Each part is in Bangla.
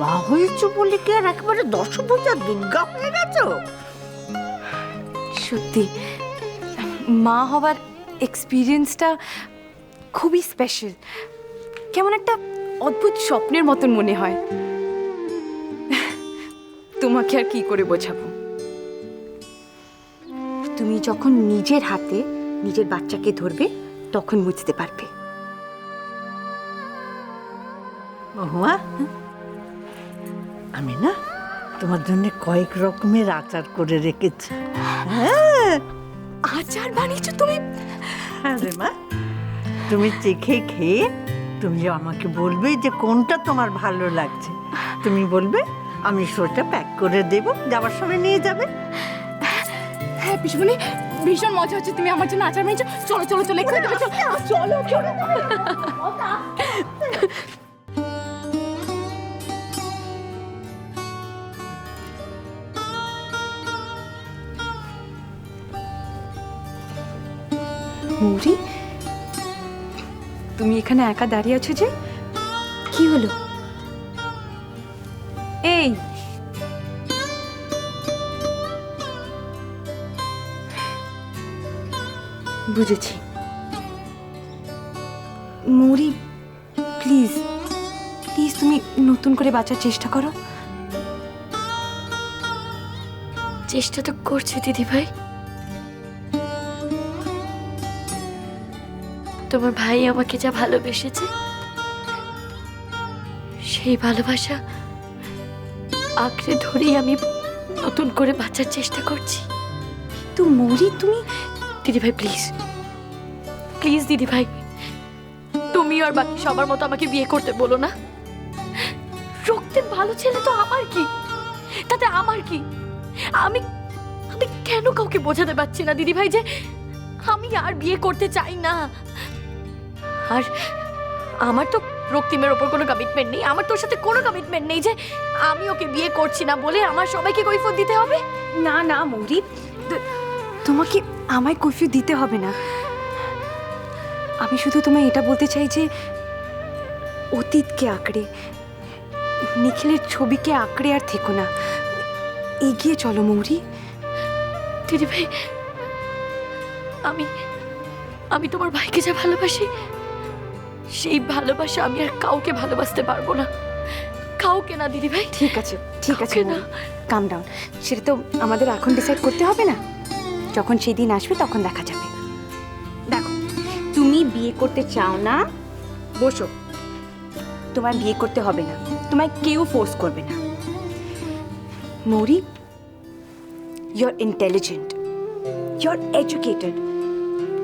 মা হয়েছো বলে কি আর একেবারে দশভুজা দুর্গা হয়ে গেছো? সত্যি মা হবার এক্সপিরিয়েন্সটা খুবই স্পেশাল। কেমন একটা অদ্ভুত স্বপ্নের মতন মনে হয়। তোমাকে আর কি করে বোঝাবো? তুমি যখন নিজের হাতে নিজের বাচ্চাকে ধরবে তখন বুঝতে পারবে। মহুয়া, আমি না তোমার জন্য কয়েক রকমের আচার করে রেখেছি। হ্যাঁ, আচার বানিয়েছো তুমি? আরে মা, তুমি চেখে খেয়ে তুমি আমাকে বলবে যে কোনটা তোমার ভালো লাগছে। তুমি বলবে, আমি সেটা প্যাক করে দেব, যাওয়ার সময় নিয়ে যাবে। হ্যাঁ পিসমণি, ভীষণ মজা হচ্ছে। তুমি আমার জন্য আচার বানিয়েছো। চলো চলো চলো, এক্ষুনি চলো চলো চলো। মৌরি, তুমি এখানে একা দাঁড়িয়ে আছো যে? কি হলো? এই বুঝেছি। মৌরি, প্লিজ প্লিজ তুমি নতুন করে বাঁচার চেষ্টা করো। চেষ্টা তো করছি দিদি ভাই। তোমার ভাই আমাকে যা ভালোবেসেছে, সেই ভালোবাসা আঁকড়ে ধরেই আমি নতুন করে বাঁচার চেষ্টা করছি। তো মৌরি তুমি দিদি ভাই প্লিজ প্লিজ দিদি ভাই, তুমি আর বাকি সবার মতো আমাকে বিয়ে করতে বলো না। রক্তের ভালো ছেলে তো আমার কি, তাতে আমার কি? আমি আমি কেন কাউকে বোঝাতে পারছি না দিদি ভাই যে আমি আর বিয়ে করতে চাই না। আর আমার তো রক্তিমের ওপর কোনো কমিটমেন্ট নেই, আমার তোর সাথে কোনো কমিটমেন্ট নেই যে আমি ওকে বিয়ে করছি না বলে আমার সবাইকে কৈফিয়ত দিতে হবে। না না মৌরি, তোমাকে আমায় কৈফিয়ত দিতে হবে না। আমি শুধু তোমায় এটা বলতে চাই যে অতীতকে আঁকড়ে, নিখিলের ছবিকে আঁকড়ে আর থেকো না, এগিয়ে চলো মৌরি। দিদি ভাই, আমি আমি তোমার ভাইকে যা ভালোবাসি, সেই ভালোবাসা আমি আর কাউকে ভালোবাসতে পারবো না, কাউকে না দিদি ভাই। ঠিক আছে ঠিক আছে কাউকে না। কাম ডাউন। সেটা তো আমাদের এখন ডিসাইড করতে হবে না, যখন সেই দিন আসবে তখন দেখা যাবে। দেখো, তুমি বিয়ে করতে চাও না, বসো। তোমায় বিয়ে করতে হবে না, তোমায় কেউ ফোর্স করবে না। মৌরি, ইউর ইন্টেলিজেন্ট, ইউর এডুকেটেড,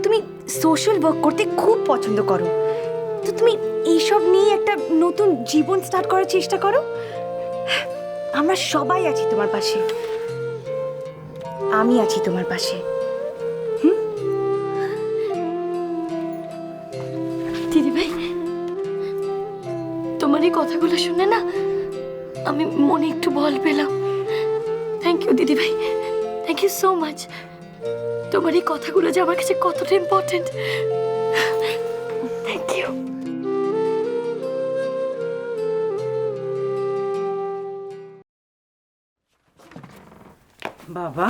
তুমি সোশ্যাল ওয়ার্ক করতে খুব পছন্দ করো, তো তুমি এইসব নিয়ে একটা নতুন জীবন স্টার্ট করার চেষ্টা করো। আমরা সবাই আছি তোমার পাশে, আমি আছি তোমার পাশে। দিদি ভাই, তোমার এই কথাগুলো শুনে না আমি মনে একটু বল পেলাম। থ্যাংক ইউ দিদি ভাই, থ্যাংক ইউ সো মাচ। তোমার এই কথাগুলো যে আমার কাছে কতটা ইম্পর্টেন্ট। Thank you. বাবা,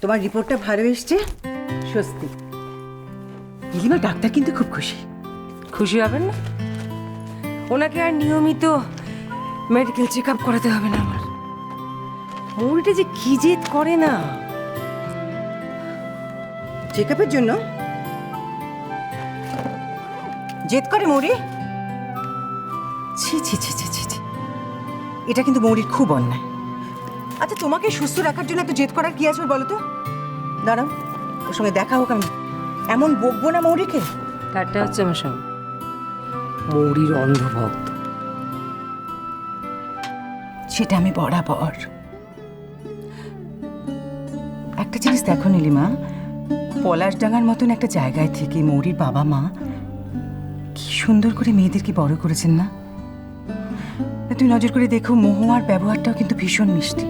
তোমার রিপোর্টটা ভালো এসছে, স্বস্তি। নীলিমা ডাক্তার কিন্তু খুব খুশি। খুশি হবেন না? ওনাকে আর নিয়মিত মেডিকেল চেক আপ করাতে হবে না আমার। মৌরিটা যে কি জেদ করে না। চেক আপের জন্য জেদ করে মৌরি? ছি ছি ছি ছি ছি ছি, এটা কিন্তু মৌরির খুব অন্যায়। আচ্ছা, তোমাকে সুস্থ রাখার জন্য এত জেদ করার কি আছে বলো তো? দাঁড়াও, ওর সঙ্গে দেখা হোক, আমি এমন বকবো না মৌরিকে। তারটা হচ্ছে আমার সঙ্গে মৌরির অন্ধভক্ত। সেটা আমি বরাবর। একটা জিনিস দেখো নীলিমা, পলাশডাঙ্গার মতন একটা জায়গায় থেকে মৌরির বাবা মা কি সুন্দর করে মেয়েদেরকে বড় করেছেন না? তুই নজর করে দেখো, মহুয়ার ব্যবহারটাও কিন্তু ভীষণ মিষ্টি।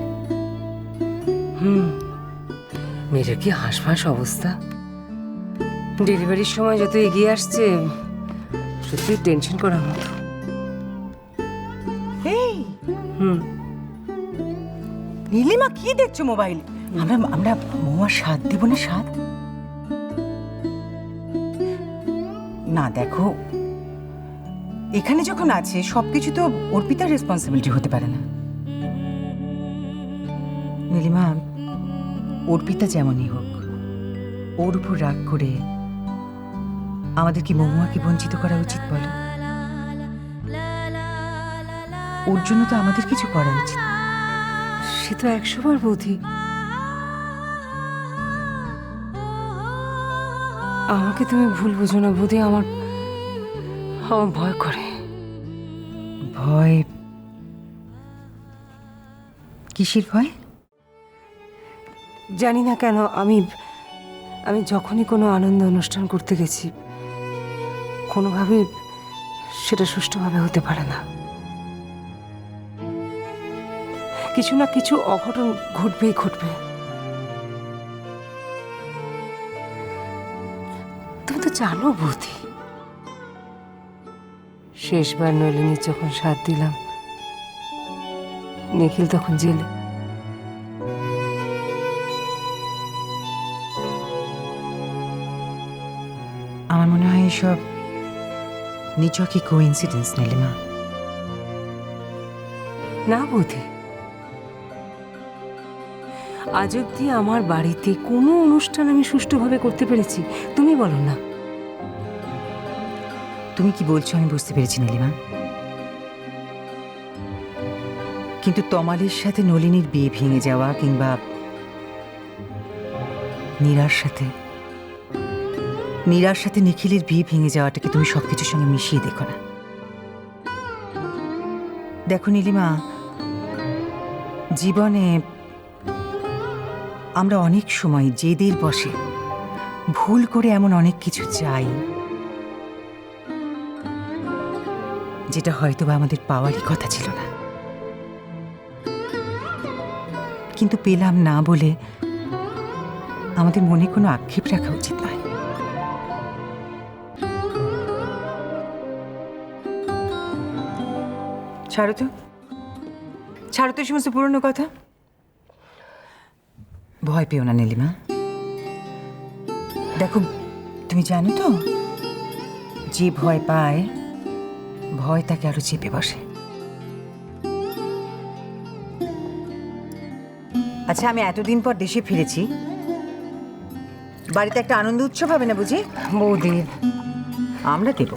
মেয়েটার কি হাঁসফাঁস অবস্থা। ডেলিভারির সময় যত এগিয়ে আসছে, সত্যি টেনশন করার মতো। এই নীলিমা কি দেখছো মোবাইল? আমরা আমরা মহুয়ার স্বাদ দেব না, স্বাদ না। দেখো এখানে যখন আছে সবকিছু তো অর্পিতার রেসপন্সিবিলিটি হতে পারে না। নীলিমা, অর্পিতা যেমনই হোক, ওর উপর রাগ করে আমাদের কি মহুয়াকে বঞ্চিত করা উচিত বলো? ওর জন্য তো আমাদের কিছু করা উচিত। সে তো 100 বার বৌদি। আমাকে তুমি ভুল বুঝো না বৌদি, আমার ভয় করে। ভয়? কিসের ভয়? জানি না কেন আমি যখনই কোনো আনন্দ অনুষ্ঠান করতে গেছি কোনোভাবে সেটা সুষ্ঠুভাবে হতে পারে না। কিছু না কিছু অঘটন ঘটবেই ঘটবে। তুমি তো জানো বৌদি, শেষবার নলিনীর যখন সাথ দিলাম নিখিল তখন জেলে। আমার মনে হয় এসব নিছকই কোইন্সিডেন্স নীলিমা। না বৌদি, আজ অব্দি আমার বাড়িতে কোনো অনুষ্ঠান আমি সুষ্ঠুভাবে করতে পেরেছি? তুমি বলো না। তুমি কি বলছো আমি বুঝতে পেরেছি নীলিমা, কিন্তু তমালের সাথে নলিনীর বিয়ে ভেঙে যাওয়া কিংবা নীরার সাথে নিখিলের বিয়ে ভেঙে যাওয়াটাকে তুমি সবকিছুর সঙ্গে মিশিয়ে দেখো না। দেখো নীলিমা, জীবনে আমরা অনেক সময় জেদের বশে ভুল করে এমন অনেক কিছু চাই যেটা হয়তো বা আমাদের পাওয়ারই কথা ছিল না, কিন্তু পেলাম না বলে আমাদের মনে কোনো আক্ষেপ রাখা উচিত নয়। ছাড়ো তো এই সমস্ত পুরনো কথা। ভয় পেও না নীলিমা। দেখো তুমি জানো তো, যে ভয় পায় ভয় তাকে আরো চেপে বসে। আচ্ছা, আমি এতদিন পর দেশে ফিরেছি, বাড়িতে একটা আনন্দ উৎসব হবে না বুঝি? বৌদি, আমরা দেব,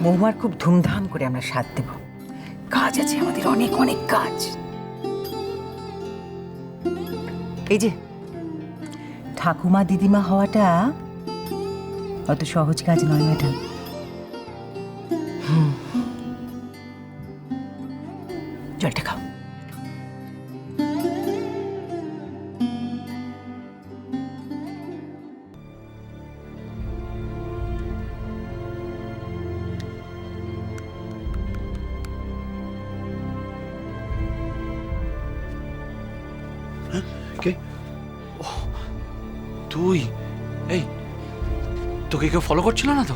মহুয়ার খুব ধুমধাম করে আমরা সাথ দেব। কাজ আছে আমাদের, অনেক অনেক কাজ। এই যে ঠাকুমা দিদিমা হওয়াটা অত সহজ কাজ নয় ম্যাডাম। জলটা খাও। কে? তুই? এই, তোকে কেউ ফলো করছিল না তো?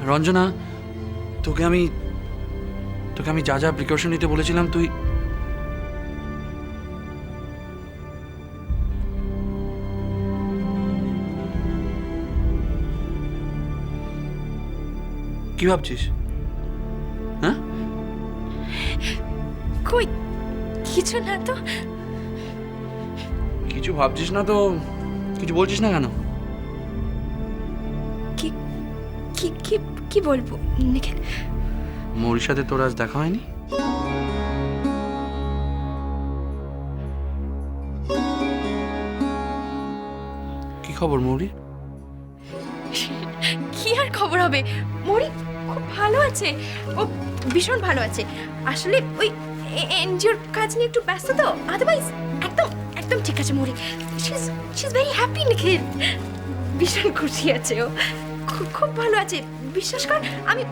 রঞ্জনা, তোকে আমি যা যা প্রিকশন নিতে বলেছিলাম তুই কি ভাবছিস? হ্যাঁ, কই কিছু না তো। কিছু ভাবছিস না তো কিছু বলছিস না কেন? কি কি কি কি বলবো নিখিল? মৌরির সাথে তোর আজ দেখা হয়নি? কি খবর মৌরি? কি আর খবর হবে, মৌরি খুব ভালো আছে, ও ভীষণ ভালো আছে। আসলে ওই এনজিওর কাজ নিয়ে একটু ব্যস্ত তো, আদারওয়াইজ একদম একদম ঠিক আছে মৌরি। শি ইজ ভেরি হ্যাপি নিখিল, ভীষণ খুশি আছে ও, খুব খুব ভালো আছে, বিশ্বাস কর। আমি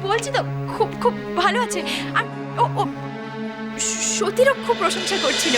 বলছি তো, খুব খুব ভালো আছে। আর ও সতীরও খুব প্রশংসা করছিল।